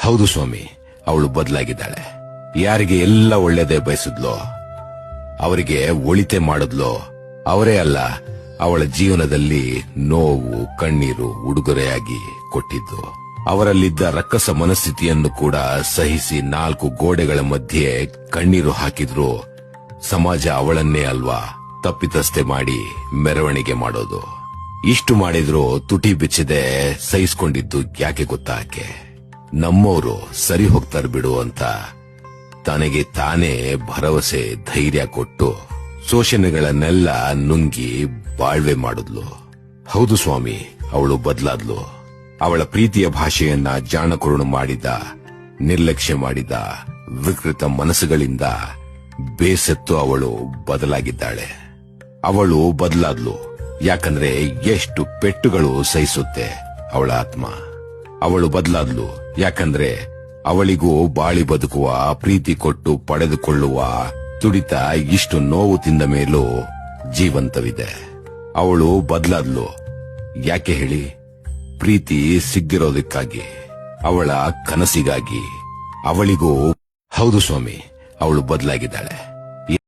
ಹೌದು ಸ್ವಾಮಿ, ಅವಳು ಬದಲಾಗಿದ್ದಾಳೆ. ಯಾರಿಗೆ ಎಲ್ಲ ಒಳ್ಳೇದೇ ಬಯಸಿದ್ಲೋ, ಅವರಿಗೆ ಒಳಿತೆ ಮಾಡಿದ್ಲೋ ಅವರೇ ಅಲ್ಲ ಅವಳ ಜೀವನದಲ್ಲಿ ನೋವು ಕಣ್ಣೀರು ಉಡುಗೊರೆಯಾಗಿ ಕೊಟ್ಟಿದ್ದು. ಅವರಲ್ಲಿದ್ದ ರಕ್ಕಸ ಮನಸ್ಥಿತಿಯನ್ನು ಕೂಡ ಸಹಿಸಿ 4 ಗೋಡೆಗಳ ಮಧ್ಯೆ ಕಣ್ಣೀರು ಹಾಕಿದ್ರು ಸಮಾಜ ಅವಳನ್ನೇ ಅಲ್ವಾ ತಪ್ಪಿತಸ್ಥೆ ಮಾಡಿ ಮೆರವಣಿಗೆ ಮಾಡೋದು. ಇಷ್ಟು ಮಾಡಿದ್ರು ತುಟಿ ಬಿಚ್ಚದೆ ಸಹಿಸ್ಕೊಂಡಿದ್ದು ಯಾಕೆ ಗೊತ್ತಾ ಆಕೆ? ನಮ್ಮವರು ಸರಿ ಹೋಗ್ತಾರ ಬಿಡು ಅಂತ ತನಗೆ ತಾನೇ ಭರವಸೆ ಧೈರ್ಯ ಕೊಟ್ಟು ಶೋಷಣೆಗಳನ್ನೆಲ್ಲ ನುಂಗಿ ಬಾಳ್ವೆ ಮಾಡಿದ್ಲು. ಹೌದು ಸ್ವಾಮಿ, ಅವಳು ಬದಲಾದ್ಲು. ಅವಳ ಪ್ರೀತಿಯ ಭಾಷೆಯನ್ನ ಜಾಣಕರುಣು ಮಾಡಿದ, ನಿರ್ಲಕ್ಷ್ಯ ಮಾಡಿದ ವಿಕೃತ ಮನಸ್ಸುಗಳಿಂದ ಬೇಸತ್ತು ಅವಳು ಬದಲಾಗಿದ್ದಾಳೆ. ಅವಳು ಬದಲಾದ್ಲು ಯಾಕಂದ್ರೆ ಎಷ್ಟು ಪೆಟ್ಟುಗಳು ಸಹಿಸುತ್ತೆ ಅವಳ ಆತ್ಮ. ಅವಳು ಬದಲಾದ್ಲು ಯಾಕಂದ್ರೆ ಅವಳಿಗೂ ಬಾಳಿ ಬದುಕುವ, ಪ್ರೀತಿ ಕೊಟ್ಟು ಪಡೆದುಕೊಳ್ಳುವ ತುಡಿತ ಇಷ್ಟು ನೋವು ತಿಂದ ಮೇಲೂ ಜೀವಂತವಿದೆ. ಅವಳು ಬದಲಾದ್ಲು ಯಾಕೆ ಹೇಳಿ? ಪ್ರೀತಿ ಸಿಗ್ಗಿರೋದಕ್ಕಾಗಿ, ಅವಳ ಕನಸಿಗಾಗಿ. ಅವಳಿಗೂ ಹೌದು ಸ್ವಾಮಿ, ಅವಳು ಬದಲಾಗಿದ್ದಾಳೆ.